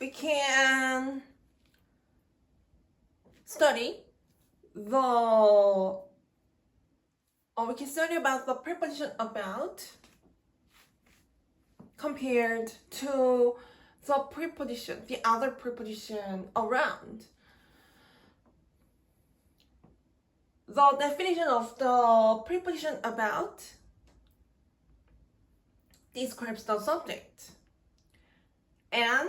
we can study about the preposition about compared to the other preposition around. The definition of the preposition about describes the subject and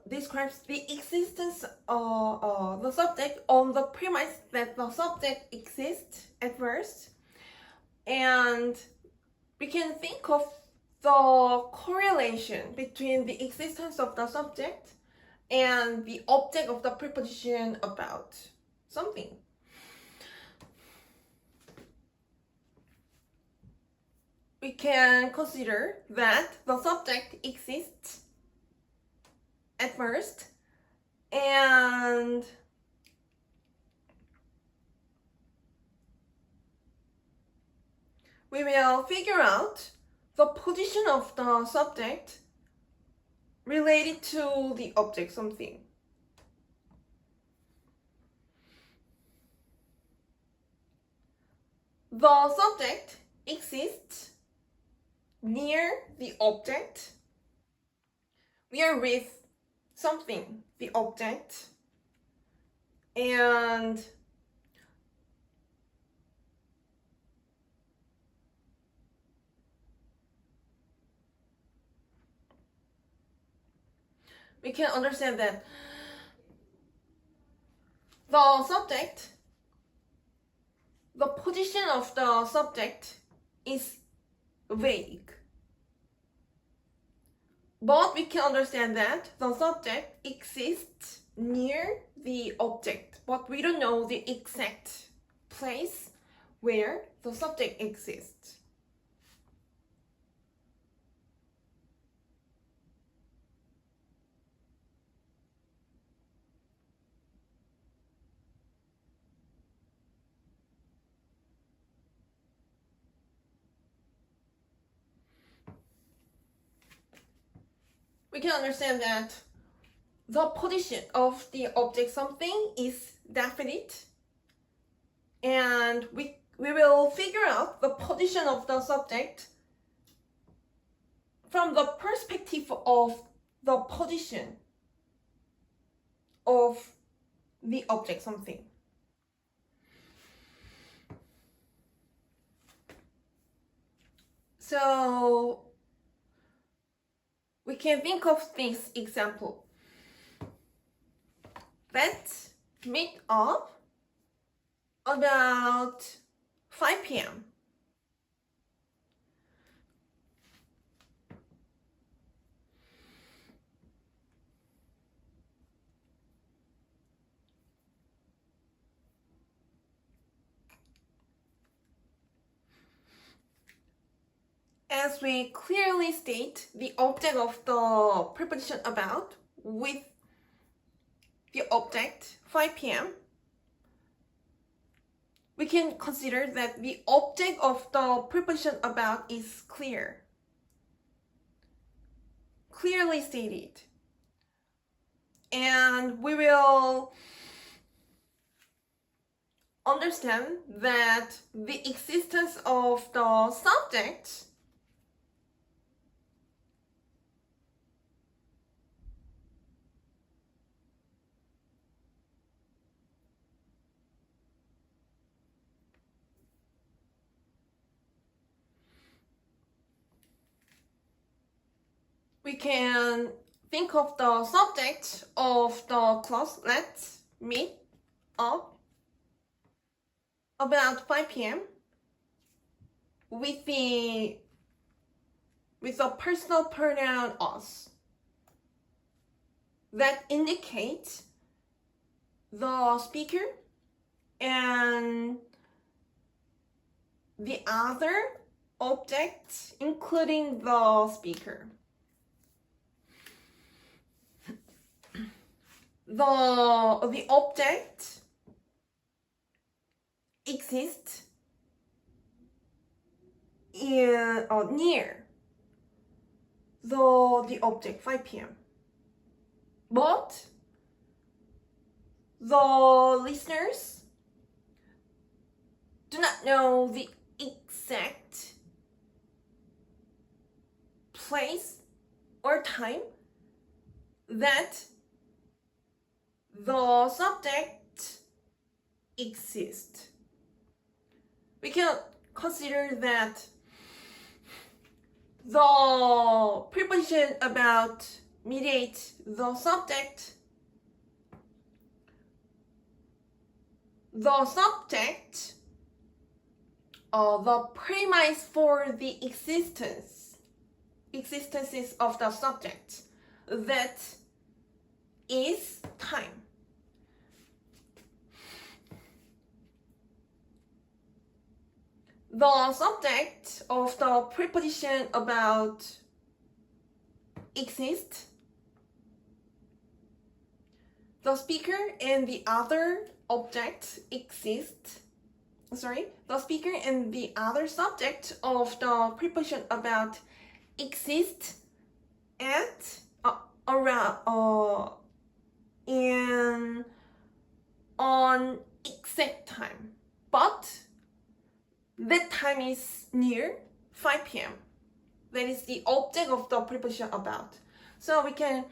describes the existence of the subject on the premise that the subject exists at first, and we can think of the correlation between the existence of the subject and the object of the preposition about something. We can consider that the subject exists at first, and we will figure out the position of the subject related to the object something. The subject exists near the object. We are with something, the object, and we can understand that the subject, the position of the subject is vague. But we can understand that the subject exists near the object, but we don't know the exact place where the subject exists. We can understand that the position of the object something is definite, and we will figure out the position of the subject from the perspective of the position of the object something. So we can think of this example. Let's meet up about 5 p.m. As we clearly state the object of the preposition about with the object 5 p.m., we can consider that the object of the preposition about is clearly stated. And we will understand that the existence of the subject we can think of the subject of the class. Let's meet up about 5 p.m. with the personal pronoun us that indicates the speaker and the other objects, including the speaker. The object exists near the object 5 p.m. But the listeners do not know the exact place or time that the subject exists. We can consider that the preposition about mediate the subject. The subject, the premise for the existences of the subject, that is time. The subject of the preposition about exist, the speaker and the other object exist. The speaker and the other subject of the preposition about exist at around in on exact time, but that time is near 5 p.m. That is the object of the preposition about. So we can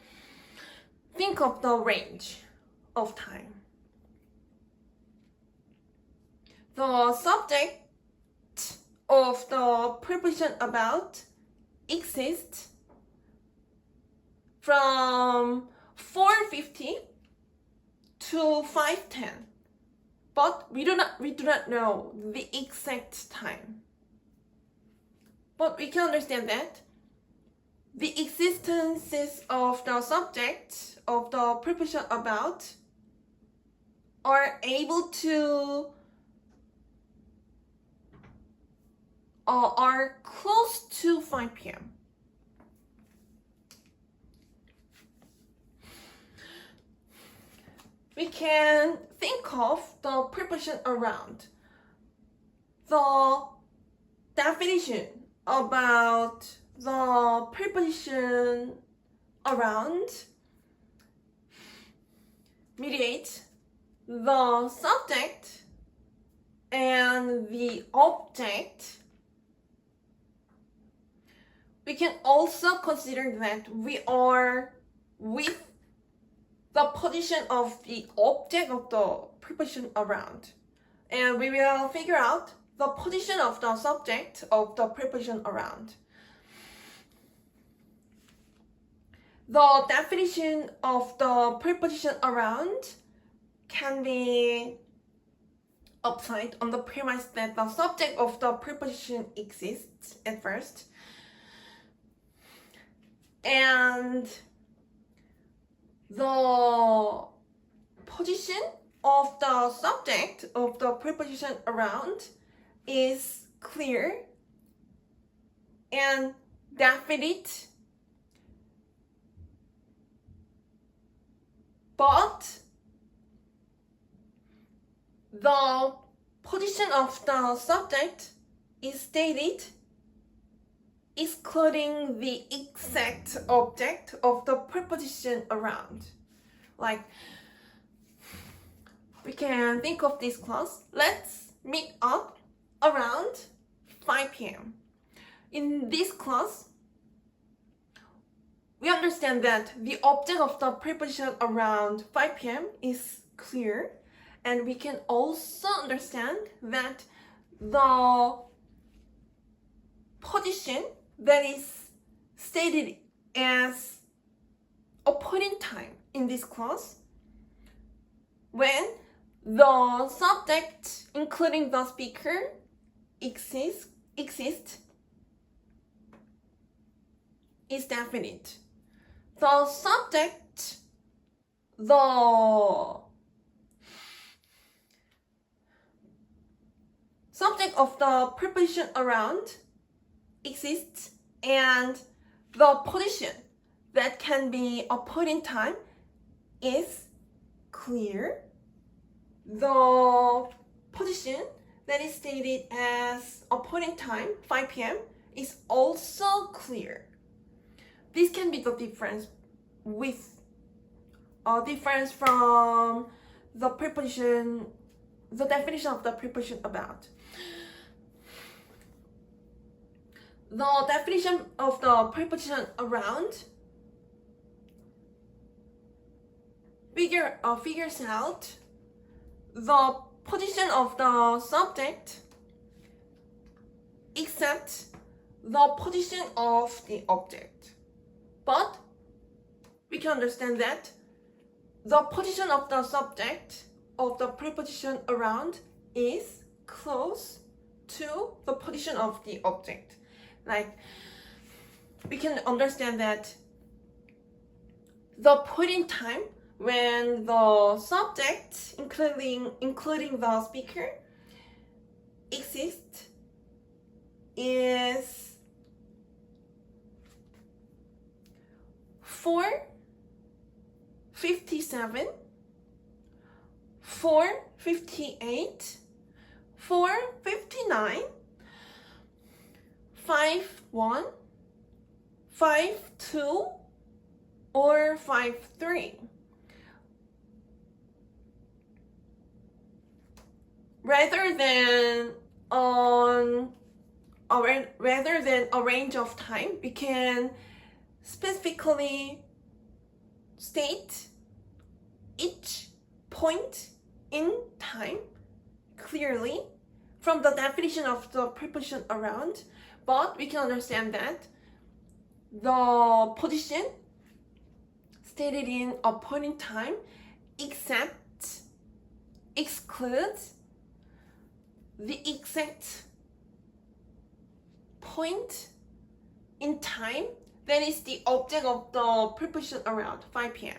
think of the range of time. The subject of the preposition about exists from 4:50 to 5:10, but we do not know the exact time. But we can understand that the existences of the subject of the preposition about are able to are close to 5 p.m. We can think of the preposition around. The definition about the preposition around mediate the subject and the object. We can also consider that we are with the position of the object of the preposition around, and we will figure out the position of the subject of the preposition around. The definition of the preposition around can be applied on the premise that the subject of the preposition exists at first, and the position of the subject of the preposition around is clear and definite, but the position of the subject is stated excluding the exact object of the preposition around. Like, we can think of this class. Let's meet up around 5 p.m. In this class, we understand that the object of the preposition around 5 p.m. is clear, and we can also understand that the position that is stated as a point in time in this class, when the subject, including the speaker, exists, is definite. The subject, the subject of the preposition around exists, and the position that can be a point in time is clear. The position that is stated as a point in time, 5 p.m., is also clear. this can be the difference with difference from the preposition, the definition of the preposition about. The definition of the preposition around figures out the position of the subject except the position of the object. But we can understand that the position of the subject of the preposition around is close to the position of the object. Like, we can understand that the point in time when the subject, including the speaker, exists is 4:57, 4:58, 4:59, 5:1, 5:2, or 5:3. Rather than a range of time, we can specifically state each point in time clearly from the definition of the preposition around, but we can understand that the position stated in a point in time excludes the exact point in time that is the object of the preposition around, 5 p.m.